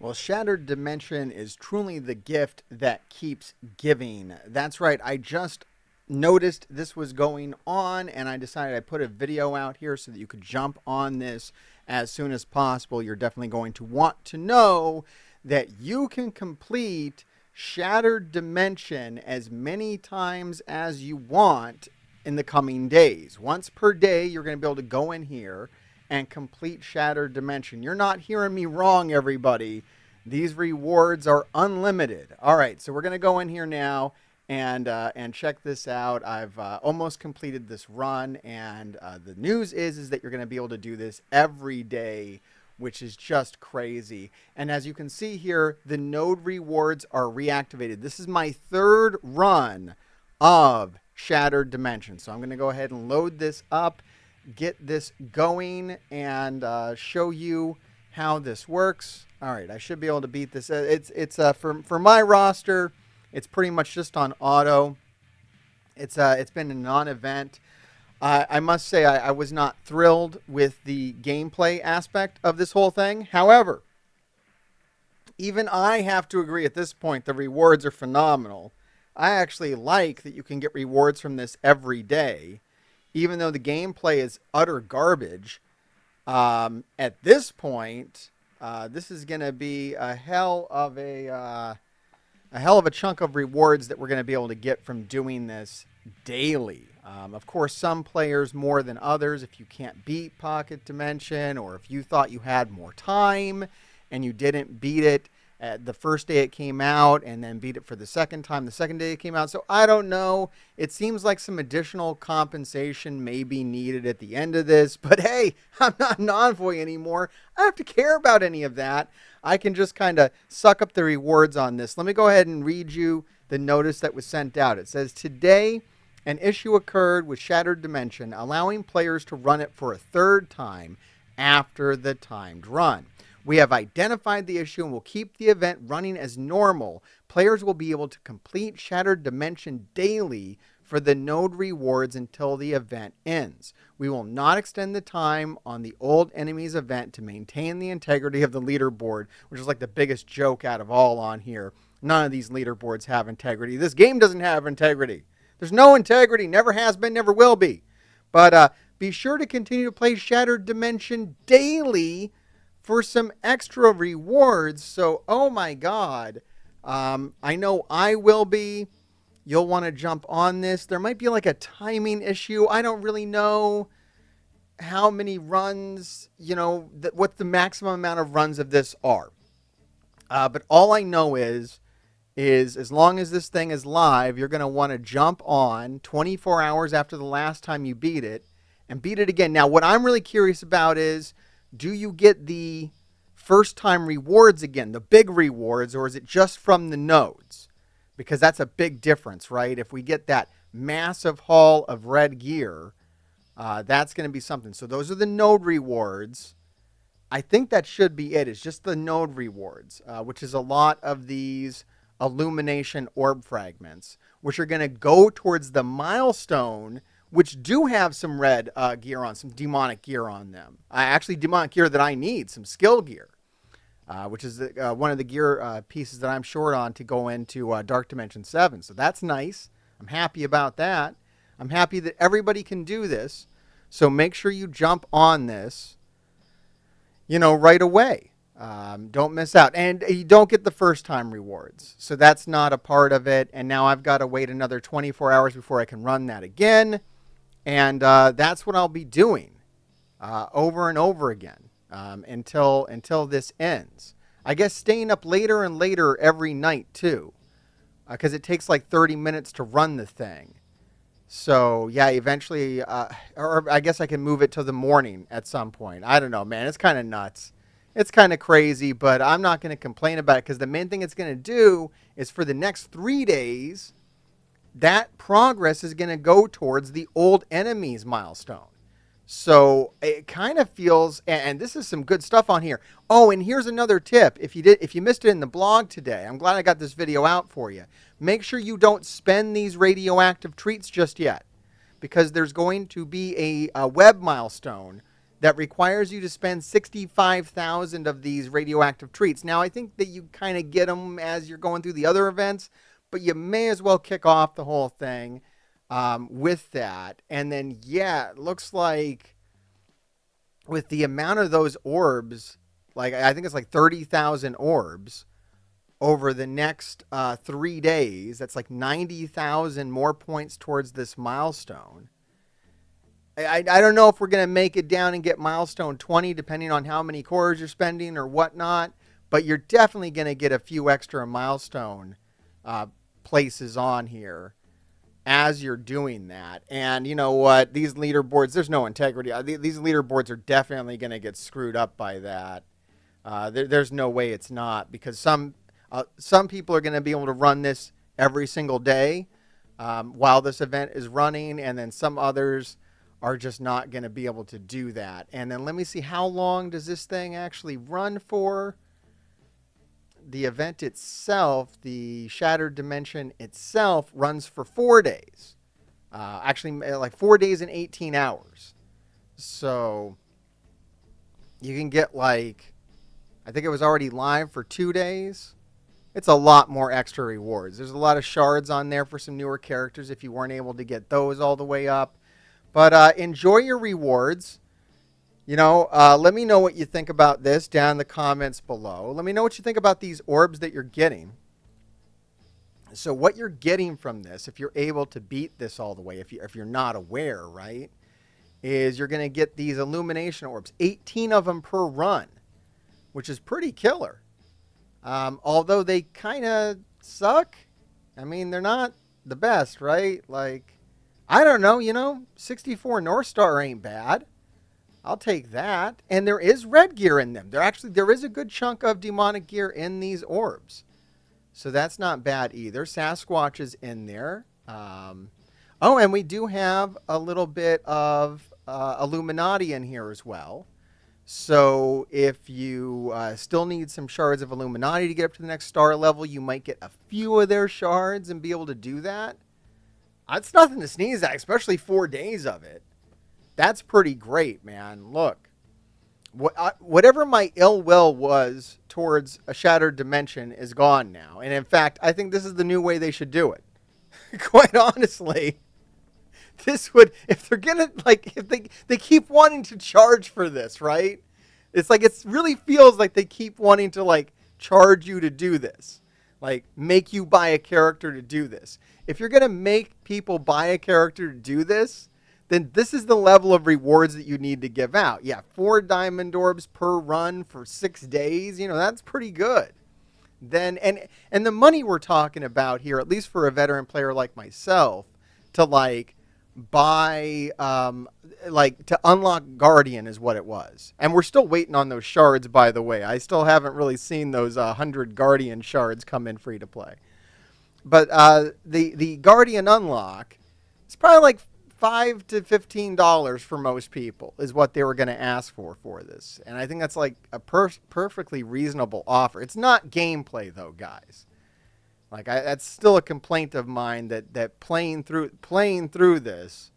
Well, Shattered Dimension is truly the gift that keeps giving. That's right. I just noticed this was going on and I decided I'd put a video out here so that you could jump on this as soon as possible. You're definitely going to want to know that you can complete Shattered Dimension as many times as you want in the coming days. Once per day, you're going to be able to go in here and complete Shattered Dimension. You're not hearing me wrong, everybody. These rewards are unlimited. All right, so we're going to go in here now and check this out. I've almost completed this run, and the news is that you're going to be able to do this every day, which is just crazy. And as you can see here, the node rewards are reactivated. This is my third run of Shattered Dimension. So I'm going to go ahead and load this up, get this going, and show you how this works. All right, I should be able to beat this. It's for my roster, it's pretty much just on auto. It's been a non-event. I must say I was not thrilled with the gameplay aspect of this whole thing. However, even I have to agree at this point the rewards are phenomenal. I actually like that you can get rewards from this every day, even though the gameplay is utter garbage. At this point, this is going to be a hell of a chunk of rewards that we're going to be able to get from doing this daily. Of course, some players more than others. If you can't beat Pocket Dimension, or if you thought you had more time and you didn't beat it at the first day it came out and then beat it for the second time the second day it came out. So I don't know. It seems like some additional compensation may be needed at the end of this. But hey, I'm not an envoy anymore. I don't have to care about any of that. I can just kind of suck up the rewards on this. Let me go ahead and read you the notice that was sent out. It says, today, an issue occurred with Shattered Dimension, allowing players to run it for a third time after the timed run. We have identified the issue and will keep the event running as normal. Players will be able to complete Shattered Dimension daily for the node rewards until the event ends. We will not extend the time on the old enemies event to maintain the integrity of the leaderboard, which is like the biggest joke out of all on here. None of these leaderboards have integrity. This game doesn't have integrity. There's no integrity, never has been, never will be. But be sure to continue to play Shattered Dimension daily for some extra rewards. So, oh my God, I know I will be. You'll want to jump on this. There might be like a timing issue. I don't really know how many runs, what the maximum amount of runs of this are. But all I know is as long as this thing is live, you're going to want to jump on 24 hours after the last time you beat it and beat it again. Now, what I'm really curious about is, do you get the first time rewards again, the big rewards, or is it just from the nodes? Because that's a big difference, right? If we get that massive haul of red gear, that's going to be something. So those are the node rewards. I think that should be it. It's just the node rewards, which is a lot of these illumination orb fragments, which are going to go towards the milestone, which do have some red gear on, some demonic gear on them. Actually, demonic gear that I need, some skill gear, which is one of the gear pieces that I'm short on to go into Dark Dimension 7. So that's nice. I'm happy about that. I'm happy that everybody can do this. So make sure you jump on this, right away. Don't miss out. And you don't get the first time rewards. So that's not a part of it. And now I've got to wait another 24 hours before I can run that again. And that's what I'll be doing over and over again until this ends. I guess staying up later and later every night too, because it takes like 30 minutes to run the thing. So yeah, eventually, or I guess I can move it to the morning at some point. I don't know, man. It's kind of nuts. It's kind of crazy, but I'm not going to complain about it because the main thing it's going to do is for the next 3 days, that progress is going to go towards the old enemies milestone. So it kind of feels, and this is some good stuff on here. Oh, and here's another tip. If you missed it in the blog today, I'm glad I got this video out for you. Make sure you don't spend these radioactive treats just yet, because there's going to be a web milestone that requires you to spend 65,000 of these radioactive treats. Now, I think that you kind of get them as you're going through the other events, but you may as well kick off the whole thing with that. And then, yeah, it looks like with the amount of those orbs, like I think it's like 30,000 orbs over the next 3 days. That's like 90,000 more points towards this milestone. I don't know if we're going to make it down and get milestone 20, depending on how many cores you're spending or whatnot. But you're definitely going to get a few extra milestone places on here as you're doing that. And you know what? These leaderboards, there's no integrity. These leaderboards are definitely going to get screwed up by that. There's no way it's not, because some people are going to be able to run this every single day while this event is running, and then some others are just not going to be able to do that. And then let me see, how long does this thing actually run for? The event itself, the Shattered Dimension itself, runs for 4 days. Actually, like 4 days and 18 hours. So you can get like, I think it was already live for 2 days. It's a lot more extra rewards. There's a lot of shards on there for some newer characters if you weren't able to get those all the way up. But enjoy your rewards. You know, let me know what you think about this down in the comments below. Let me know what you think about these orbs that you're getting. So what you're getting from this, if you're able to beat this all the way, if you're not aware, right, is you're going to get these illumination orbs, 18 of them per run, which is pretty killer. Although they kind of suck. I mean, they're not the best, right? Like, I don't know, 64 North Star ain't bad. I'll take that. And there is red gear in them. There is a good chunk of demonic gear in these orbs. So that's not bad either. Sasquatch is in there. And we do have a little bit of Illuminati in here as well. So if you still need some shards of Illuminati to get up to the next star level, you might get a few of their shards and be able to do that. That's nothing to sneeze at, especially 4 days of it. That's pretty great, man. Look, whatever my ill will was towards a Shattered Dimension is gone now. And in fact, I think this is the new way they should do it. Quite honestly, this would, if they're gonna, like, if they keep wanting to charge for this, right? It's like, it really feels like they keep wanting to, like, charge you to do this. Like, make you buy a character to do this. If you're going to make people buy a character to do this, then this is the level of rewards that you need to give out. Yeah, 4 diamond orbs per run for 6 days. That's pretty good. Then, and the money we're talking about here, at least for a veteran player like myself, to like buy, to unlock Guardian is what it was. And we're still waiting on those shards, by the way. I still haven't really seen those 100 Guardian shards come in free to play. But the Guardian unlock is probably like $5 to $15 for most people is what they were going to ask for this. And I think that's like a perfectly reasonable offer. It's not gameplay though, guys. Like that's still a complaint of mine that playing through this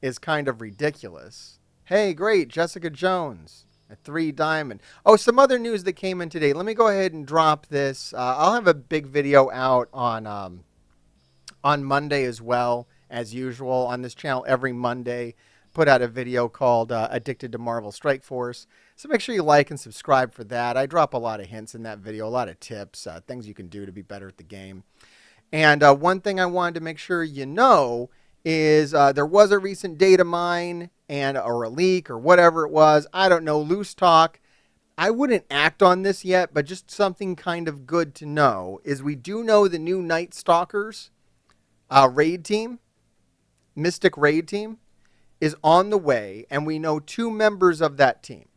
is kind of ridiculous. Hey, great, Jessica Jones at 3 diamond. Oh, some other news that came in today. Let me go ahead and drop this. I'll have a big video out on Monday as well, as usual on this channel. Every Monday, put out a video called Addicted to Marvel Strike Force. So make sure you like and subscribe for that. I drop a lot of hints in that video, a lot of tips, things you can do to be better at the game. And one thing I wanted to make sure you know is there was a recent data mine or a leak or whatever it was. I don't know, loose talk. I wouldn't act on this yet, but just something kind of good to know is we do know the new Night Stalkers raid team, Mystic raid team, is on the way, and we know 2 members of that team.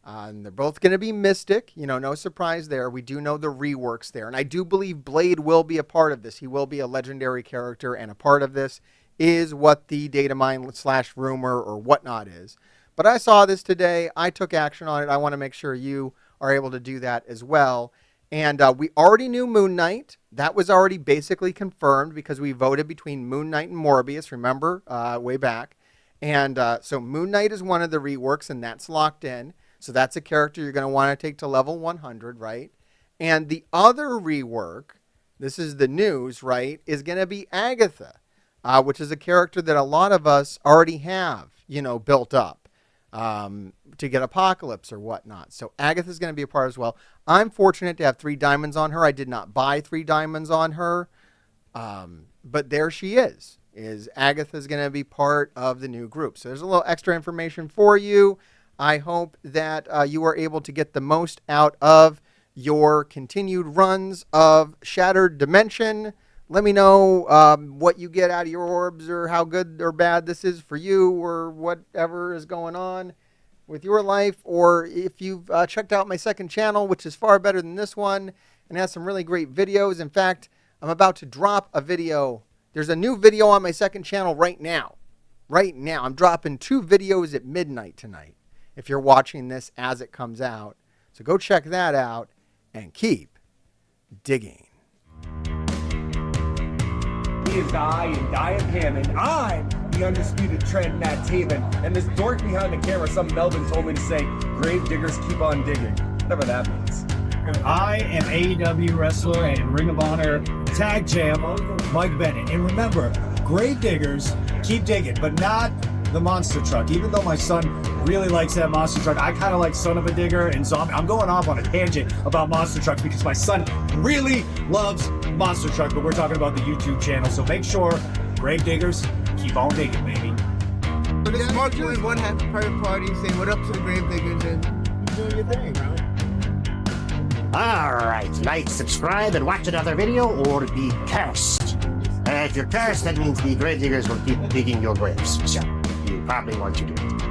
And they're both going to be Mystic, no surprise there. We do know the reworks there, and I do believe Blade will be a part of this. He will be a legendary character, and a part of this is what the data mine / rumor or whatnot is. But I saw this today. I took action on it. I want to make sure you are able to do that as well. And we already knew Moon Knight. That was already basically confirmed because we voted between Moon Knight and Morbius, remember, way back. And so Moon Knight is one of the reworks, and that's locked in. So that's a character you're going to want to take to level 100, right? And the other rework, this is the news, right, is going to be Agatha, which is a character that a lot of us already have, built up to get Apocalypse or whatnot. So Agatha's going to be a part as well. I'm fortunate to have 3 diamonds on her. I did not buy 3 diamonds on her, but there she is. Agatha's going to be part of the new group. So there's a little extra information for you. I hope that you are able to get the most out of your continued runs of Shattered Dimension. Let me know what you get out of your orbs, or how good or bad this is for you, or whatever is going on with your life. Or if you've checked out my second channel, which is far better than this one and has some really great videos. In fact, I'm about to drop a video. There's a new video on my second channel right now. Right now. I'm dropping 2 videos at midnight tonight, if you're watching this as it comes out. So go check that out and keep digging. He is I, and I am him, and I'm the undisputed trend Matt Taven. And this dork behind the camera, some Melvin told me to say, grave diggers keep on digging. Whatever that means. I am AEW wrestler and Ring of Honor Tag Champ Mike Bennett. And remember, grave diggers keep digging, but not the monster truck. Even though my son really likes that monster truck, I kind of like Son of a Digger and Zombie. I'm going off on a tangent about monster trucks because my son really loves monster truck, but we're talking about the YouTube channel. So make sure, grave diggers, keep on digging, baby. So this is Mark doing one half private party, saying what up to the grave diggers, and you doing your thing, bro. Alright, like, subscribe, and watch another video, or be cursed. If you're cursed, that means the grave diggers will keep digging your graves. So, you probably want to do it.